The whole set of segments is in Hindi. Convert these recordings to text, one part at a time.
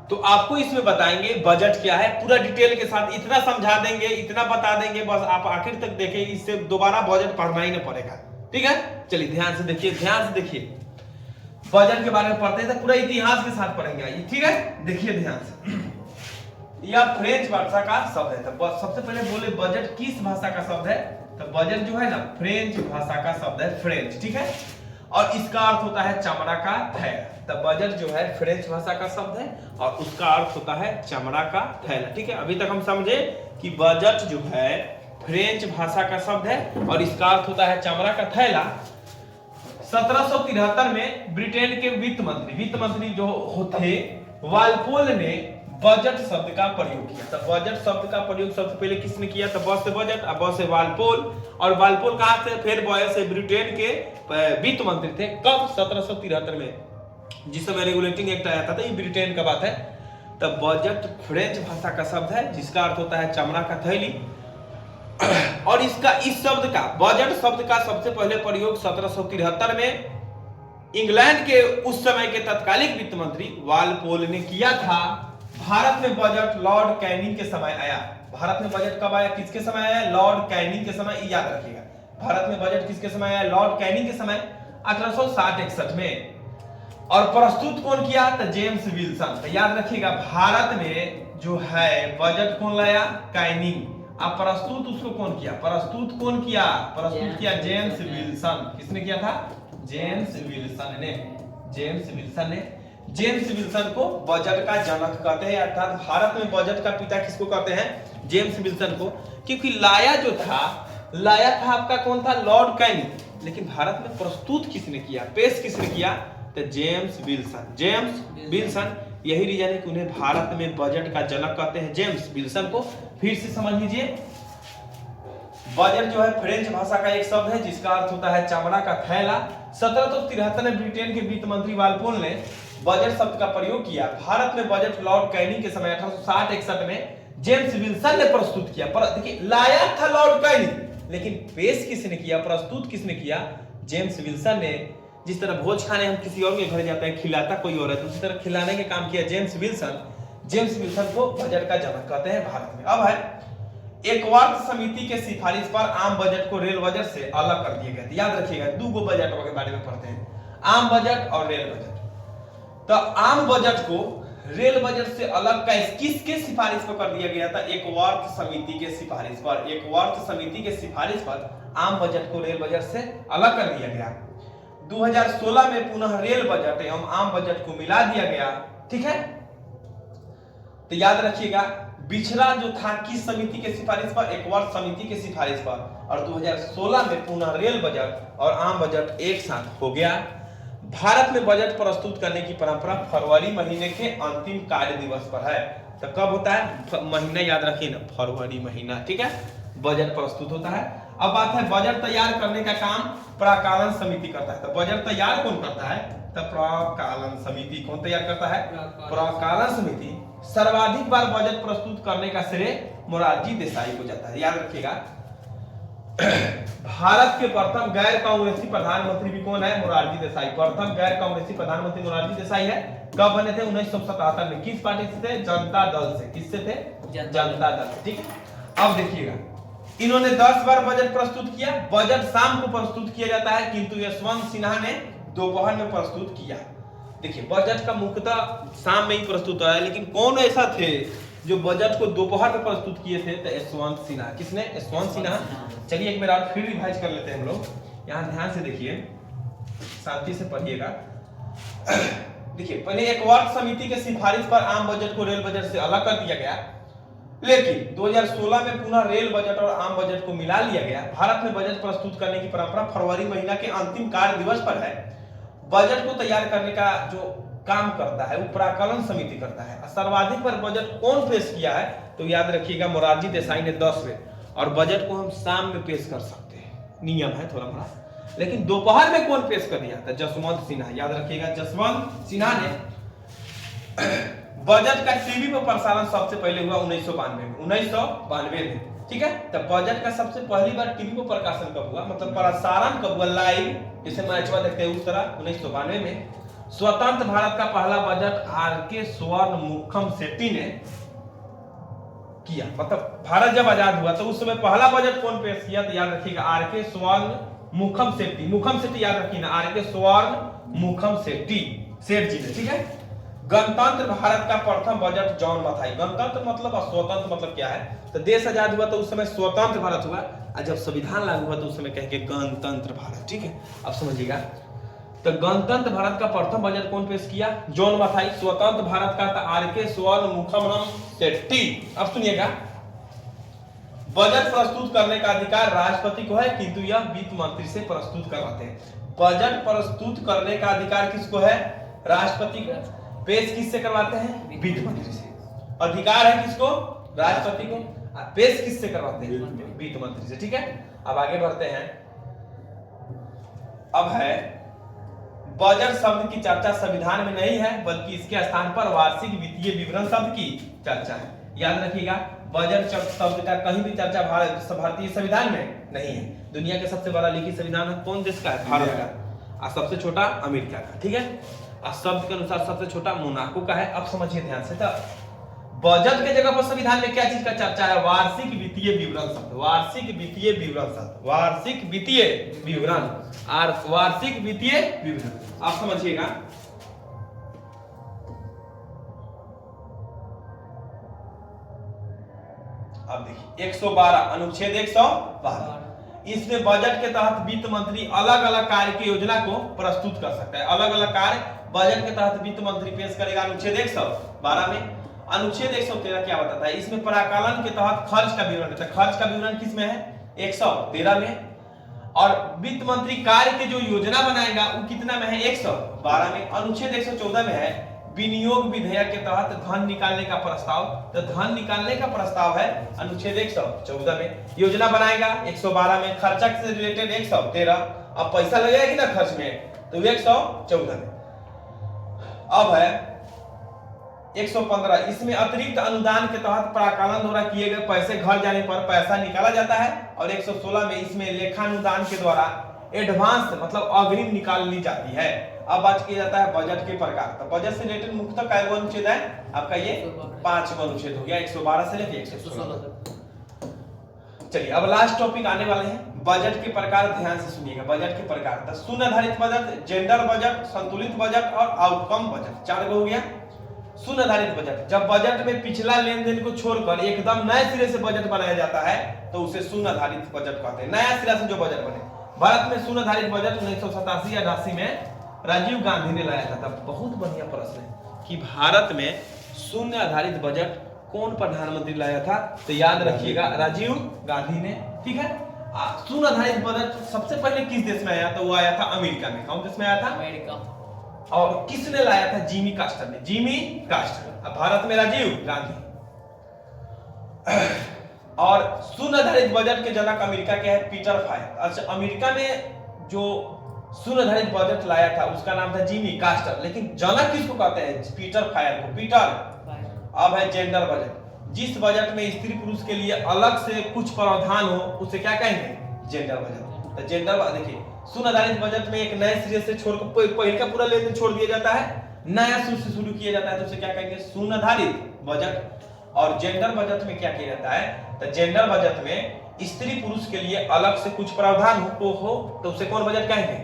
तो आपको इसमें बताएंगे बजट क्या है पूरा डिटेल के साथ, इतना समझा देंगे, इतना बता देंगे, बस आप आखिर तक देखें, इससे दोबारा बजट पढ़ना ही नहीं पड़ेगा। ठीक है, चलिए ध्यान से देखिए, ध्यान से देखिए, बजट के बारे में पढ़ते हैं तो पूरा इतिहास के साथ पढ़ेंगे। ठीक है, देखिए ध्यान से, यह फ्रेंच भाषा का शब्द है। तो सबसे पहले बोले बजट किस भाषा का शब्द है, तो बजट जो है ना फ्रेंच भाषा का शब्द है, फ्रेंच। ठीक है, और इसका अर्थ होता है चमड़ा का थैला। तब बजट जो है फ्रेंच भाषा का शब्द है और उसका अर्थ होता है चमड़ा का थैला। ठीक है, अभी तक हम समझे कि बजट जो है फ्रेंच भाषा का शब्द है और इसका अर्थ होता है चमड़ा का थैला। 1773 में ब्रिटेन के वित्त मंत्री जो होते वालपोल ने बजट शब्द का प्रयोग किया। तब बजट शब्द का प्रयोग सबसे पहले किसने किया, तो ब से बजट, ब से वालपोल, और वालपोल कहां से, फिर बॉय से ब्रिटेन के वित्त मंत्री थे। कब, 1773 में, जिस समय रेगुलेटिंग एक्ट आया था, तो ये ब्रिटेन का बात है। तब बजट फ्रेंच भाषा का शब्द है जिसका अर्थ होता है चमड़ा का थैली, और इसका इस शब्द का, बजट शब्द का सबसे पहले प्रयोग 1773 में इंग्लैंड के उस समय के तत्कालिक वित्त मंत्री वालपोल ने किया था। भारत में बजट लॉर्ड कैनिंग के समय आया। भारत में बजट कब आया, किसके समय आया, लॉर्ड कैनिंग के समय, याद रखिएगा। भारत में बजट किसके समय आया, लॉर्ड कैनिंग के समय 1860-61 में। और प्रस्तुत कौन किया, तो जेम्स विल्सन। तो याद रखिएगा, भारत में जो है बजट कौन लाया, कैनिंग। अब प्रस्तुत उसको कौन किया, प्रस्तुत किया जेम्स विल्सन। किसने किया था, जेम्स विल्सन ने। जेम्स विल्सन को बजट का जनक कहते हैं, अर्थात भारत में बजट का पिता किसको कहते हैं, जेम्स विल्सन को। क्योंकि लाया था आपका कौन था, लॉर्ड कैनिंग, लेकिन भारत में प्रस्तुत किसने किया, पेश किसने किया, तो जेम्स विल्सन। यही रीजन है कि उन्हें भारत में बजट का जनक कहते हैं, जेम्स विल्सन को। फिर से समझ लीजिए, बजट जो है फ्रेंच भाषा का एक शब्द है जिसका अर्थ होता है चमड़ा का थैला। 1773 में ब्रिटेन के वित्त मंत्री वालपोल ने बजट शब्द का प्रयोग किया। भारत में बजट लॉर्ड कैनिंग के समय 1860-61 में जेम्स विल्सन ने प्रस्तुत किया। देखिए, लाया था लॉर्ड कैनिंग, लेकिन पेश किसने किया, प्रस्तुत किसने किया, जेम्स विल्सन ने। जिस तरह भोज खाने हम किसी और के घर जाते हैं, खिलाता कोई और है, तो उसी तरह खिलाने के काम किया जेम्स विल्सन को बजट का जनक कहते हैं भारत में। अब है एकवर्ष समिति के सिफारिश पर आम बजट को रेल बजट से अलग कर दिया गया। याद रखिएगा, दो गो बजट के बारे में पढ़ते हैं, आम बजट और रेल बजट। तो आम बजट को रेल बजट से अलग किसके सिफारिश पर कर दिया गया था, एकवर्ष समिति के सिफारिश पर। एकवर्ष समिति के सिफारिश पर आम बजट को रेल बजट से अलग कर दिया गया। 2016 में पुनः रेल बजट एवं आम बजट को मिला दिया गया। ठीक है, तो याद रखिएगा, पिछला जो था किस समिति के सिफारिश पर, एकवर्ष समिति के सिफारिश पर, और 2016 में पुनः रेल बजट और आम बजट एक साथ हो गया। भारत में बजट प्रस्तुत करने की परंपरा फरवरी महीने के अंतिम कार्य दिवस पर है। तो कब होता है, महीना याद रखिए ना, फरवरी महीना। ठीक है, बजट प्रस्तुत होता है। अब बात है बजट तैयार करने का काम प्राकालन समिति करता है। तो बजट तैयार कौन करता है, तो प्राकालन समिति। कौन तैयार करता है, प्राकालन समिति। सर्वाधिक बार बजट प्रस्तुत करने का श्रेय मोरारजी देसाई को जाता है। याद रखिएगा, भारत के प्रथम गैर कांग्रेसी प्रधानमंत्री भी कौन है, मोरारजी देसाई। प्रथम गैर कांग्रेसी प्रधानमंत्री मोरारजी देसाई है। कब बने थे, 1977 में। किस पार्टी से थे, जनता दल से। किससे थे, जनता दल से। ठीक है, अब देखिएगा, इन्होंने 10 बार बजट प्रस्तुत किया। बजट शाम को प्रस्तुत किया जाता है, किंतु यशवंत सिन्हा ने दोपहर में प्रस्तुत किया। देखिए, बजट का मुख्यतः शाम में ही प्रस्तुत हुआ है, लेकिन कौन ऐसा थे जो बजट को दोपहर में प्रस्तुत किए थे, तो यशवंत सिन्हा। किसने, यशवंत सिन्हा। चलिए एक बार फिर रिवाइज कर लेते हैं हम लोग। यहाँ ध्यान से देखिए, शांति से पढ़िएगा। देखिए, पहले एकवर्ष समिति के सिफारिश पर आम बजट को रेल बजट से अलग कर दिया गया, लेकिन 2016 में पुनः रेल बजट और आम बजट को मिला लिया गया। भारत में बजट प्रस्तुत करने की परंपरा फरवरी महीना के अंतिम कार्य दिवस पर है। बजट को तैयार करने का जो काम करता है वो प्राकलन समिति करता है। सर्वाधिक बार बजट कौन पेश किया है, तो याद रखिएगा, मोरारजी देसाई ने 10 में। और बजट को हम शाम में पेश कर सकते हैं, नियम है थोड़ा बड़ा। लेकिन दोपहर में कौन पेश कर दिया था, जसवंत सिन्हा। याद रखिएगा, जसवंत सिन्हा ने। बजट का टीवी पर प्रसारण सबसे पहले हुआ 1992 में। ठीक है, तब बजट का सबसे पहली बार टीवी पर प्रकाशन कब हुआ, मतलब प्रसारण कब हुआ, लाइव, जैसे मैचवा देखते हैं उस तरह, 1992 में। स्वतंत्र भारत का पहला बजट आर.के. स्वर्णमुखम सेट्टी ने किया। मतलब भारत जब आजाद हुआ तो उस समय पहला बजट कौन पेश किया, तो याद रखिएगा आर.के. स्वर्णमुखम सेट्टी। मुखम सेट्टी याद रखिए ना, आर.के. स्वर्णमुखम सेट्टी, सेठ जी ने, ठीक है। गणतंत्र भारत का प्रथम बजट जॉन मथाई। गणतंत्र मतलब और स्वतंत्र मतलब क्या है, तो देश आजाद हुआ तो उस समय स्वतंत्र भारत हुआ, और जब संविधान लागू हुआ तो उस समय कहेंगे गणतंत्र भारत, ठीक है। अब समझिएगा, तो गणतंत्र भारत का प्रथम बजट कौन पेश किया, जॉन मथाई। स्वतंत्र भारत का था आर.के. स्वर्णमुखम सेट्टी। अब सुनिएगा, बजट प्रस्तुत करने का अधिकार राष्ट्रपति को है, किंतु यह वित्त मंत्री से प्रस्तुत करवाते हैं। बजट प्रस्तुत करने का अधिकार किसको है, राष्ट्रपति को। पेश किससे करवाते हैं, वित्त मंत्री से। अधिकार है किसको, राष्ट्रपति को। पेश किससे करवाते हैं, वित्त मंत्री से, ठीक है। अब आगे बढ़ते हैं। अब है बजट शब्द की चर्चा संविधान में नहीं है, बल्कि इसके स्थान पर वार्षिक वित्तीय विवरण शब्द की चर्चा है। याद रखिएगा, बजट शब्द का कहीं भी चर्चा भारतीय संविधान में नहीं है। दुनिया का सबसे बड़ा लिखित संविधान कौन देश का है, भारत का, और सबसे छोटा अमेरिका का, ठीक है। और शब्द के अनुसार सबसे छोटा मोनाको का है। अब समझिए ध्यान से, तो बजट के जगह पर संविधान में क्या चीज का चर्चा है, वार्षिक वित्तीय विवरण शब्द, वार्षिक वित्तीय विवरण शब्द, वार्षिक वित्तीय विवरण और वार्षिक वित्तीय विवरण। आप समझिएगा, अब देखिए 112 अनुच्छेद 112, इसमें बजट के तहत वित्त मंत्री अलग अलग कार्य की योजना को प्रस्तुत कर सकता है। अलग अलग कार्य बजट के तहत वित्त मंत्री पेश करेगा। अनुच्छेद 112 में। अनुच्छेद 113 क्या बताता है, इसमें प्राक्कलन के तहत खर्च का विवरण रहता है। खर्च का विवरण किस में है, 113 में। और वित्त मंत्री कार्य की जो योजना बनाएगा वो कितना में है, 112 में। अनुच्छेद 114 में है विनियोग विधेयक के तहत धन निकालने का प्रस्ताव, तो धन निकालने का प्रस्ताव है अनुच्छेद 114 में। योजना बनाएगा 112 में, खर्चा से रिलेटेड 113। अब पैसा लगेगा ना खर्च में, तो 114 में। अब है 115, इसमें अतिरिक्त अनुदान के तहत प्राक्कलन द्वारा किए गए पैसे घर जाने पर पैसा निकाला जाता है। और 116 में इसमें लेखानुदान के द्वारा एडवांस मतलब अग्रिम निकाल ली जाती है। अब बात किया जाता है बजट के प्रकार। तो बजट से रिलेटेड मुख्यतः काय अनुच्छेद है आपका, ये 5 अनुच्छेद हो गया, 112 से लेकर 116। चलिए अब लास्ट टॉपिक आने वाले हैं, बजट के प्रकार। ध्यान से सुनिएगा, बजट के प्रकार था शून्य आधारित बजट, जेंडर बजट, संतुलित बजट और आउटकम बजट। 4 हो गया। शून्य आधारित बजट, जब बजट में पिछला लेन देन को छोड़कर एकदम नए सिरे से बजट बनाया जाता है तो उसे शून्य आधारित बजट कहते हैं। नया सिरा से जो बजट बने। भारत में शून्य आधारित बजट 1987-88 में राजीव गांधी ने लाया था। बहुत बढ़िया प्रश्न है कि भारत में शून्य आधारित बजट कौन प्रधानमंत्री लाया था, तो याद रखिएगा राजीव गांधी ने, ठीक है। शून्य आधारित बजट सबसे पहले किस देश में आया, तो वो आया था अमेरिका में। कौन देश में आया था, अमेरिका। और किसने लाया था, जिमी कार्टर ने, जिमी कार्टर। अब भारत में राजीव गांधी। और शून्य आधारित बजट के जनक अमेरिका के है पीटर फायर। अच्छा, अमेरिका में जो शून्य आधारित बजट लाया था उसका नाम था जिमी कार्टर, लेकिन जनक किसको कहते हैं, पीटर फायर को, पीटर। अब है जेंडर बजट, जिस बजट में स्त्री पुरुष के लिए अलग से कुछ प्रावधान हो उसे क्या कहेंगे, जेंडर बजट। तो जेंडर देखिए, शून्य आधारित बजट में एक नए सिरे से छोड़कर पहले का पूरा लेन देन छोड़ दिया जाता है, नया शुरू से शुरू किया जाता है, तो उसे क्या कहेंगे, शून्य आधारित बजट। और जेंडर बजट में क्या किया जाता है, तो जेंडर बजट में स्त्री पुरुष के लिए अलग से कुछ प्रावधान हो तो उसे कौन बजट कहेंगे।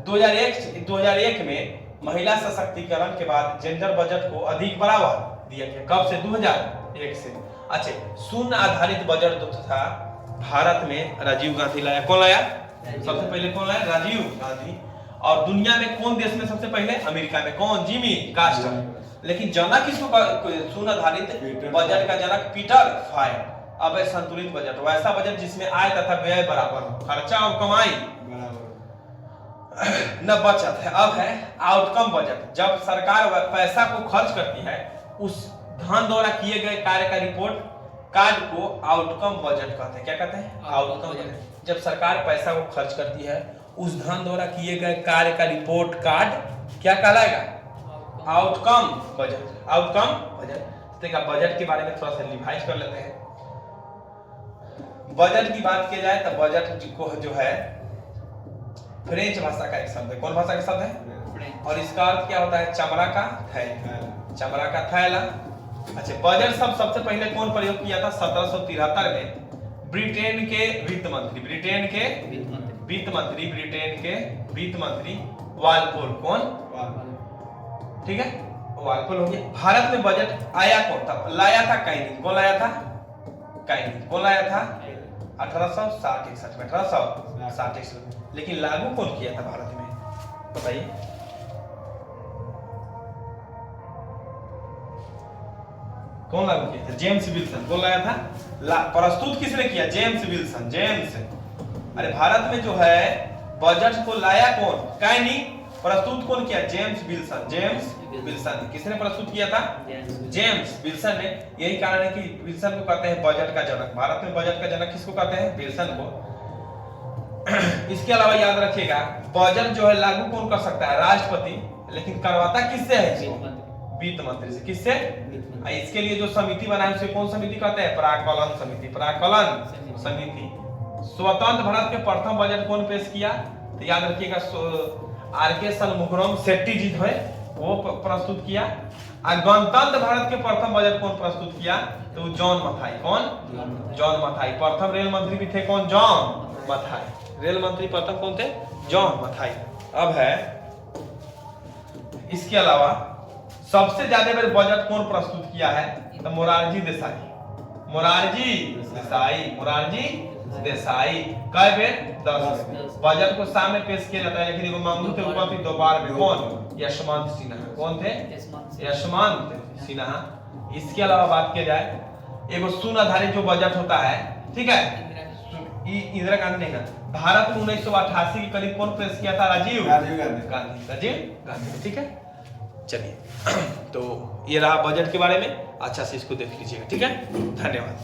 2001 में महिला सशक्तिकरण के बाद जेंडर बजट को अधिक बढ़ावा दिया गया। कब से, 2001 से। अच्छा, शून्य आधारित बजट जो था भारत में राजीव गांधी लाया। कौन लाया, सबसे पहले कौन लाया, राजीव गांधी। और दुनिया में कौन देश में सबसे पहले, अमेरिका में। कौन, जिमी कार्टर। लेकिन जनक किसको, शून्य आधारित बजट का जनक पीटर फायर। अब है संतुलित बजट, वैसा बजट जिसमें आय तथा व्यय बराबर हो, खर्चा और कमाई न बचत है। अब है आउटकम बजट, जब सरकार पैसा को खर्च करती है उस धन द्वारा किए गए कार्य का रिपोर्ट कार्ड को आउटकम बजट कहते हैं। क्या कहते हैं, आउटकम बजट। जब सरकार पैसा को खर्च करती है उस धन द्वारा किए गए कार्य का रिपोर्ट कार्ड क्या कहलाएगा, आउटकम बजट। Outcome budget. देखिए बजट के बारे में थोड़ा सा रिवाइज कर लेते हैं। बजट की बात की जाए तो बजट को जो है फ्रेंच भाषा का एक शब्द है। कौन भाषा का शब्द है, और इसका अर्थ क्या होता है? चमड़ा का थैला, चमड़ा का थैला। अच्छा, बजट शब्द सबसे पहले कौन प्रयोग किया था? 1773 में ब्रिटेन के वित्त मंत्री, ब्रिटेन के वित्त मंत्री वालपोल। कौन? ठीक है, वालपोल हो गया। भारत में बजट आया कौन था? लाया था काइनिंग। कौन लाया था? काइनिंग। कौन लाया था? 1860-61 में, 1860-61 में। लेकिन लागू कौन किया था भारत में? बताइए। कौन लागू किया था? James Wilson. कौन लाया था? प्रस्तुत किसने किया? James Wilson. जेम्स। अरे भारत में जो है बजट को लाया कौन? काइनिंग। प्रस्तुत कौन किया? James Wilson. James Wilson. किसने प्रस्तुत किया था? जेम्स विल्सन ने। यही कारण है कि विल्सन को कहते हैं बजट का जनक। भारत में बजट का जनक किसको कहते हैं? विल्सन को। इसके अलावा याद रखिएगा, बजट जो है लागू कौन कर सकता है? राष्ट्रपति। लेकिन करवाता किससे है? वित्त मंत्री से। किससे? इसके लिए जो समिति बनाई उसे कौन समिति कहते हैं? प्राक्कलन समिति। प्राक्कलन समिति। स्वतंत्र भारत के प्रथम बजट कौन पेश किया? तो याद रखिएगा, आर.के. शनमुगम शेट्टी जी है वो प्रस्तुत किया। और गणतंत्र भारत के प्रथम बजट कौन प्रस्तुत किया? तो जॉन मथाई। कौन? जॉन मथाई। प्रथम रेल मंत्री भी थे कौन? जॉन मथाई। रेल मंत्री प्रथम कौन थे? जॉन मथाई। अब है इसके अलावा सबसे ज्यादा बार बजट कौन प्रस्तुत किया है? तो मोरारजी देसाई। मोरारजी देसाई। कई बेर? 10। बजट को सामने पेश किया जाता है, लेकिन मामूल थे ऊपर भी 2 बार में। कौन? यशवंत सिन्हा। कौन थे? यशवंत सिन्हा। इसके अलावा बात की जाए, एगो शून्य आधारित जो बजट होता है, ठीक है, इंदिरा गांधी ने भारत में 1988 के करीब कौन पेश किया था? राजीव गांधी। ठीक है, चलिए। तो ये रहा बजट के बारे में, अच्छा से इसको देख लीजिएगा। ठीक है, धन्यवाद।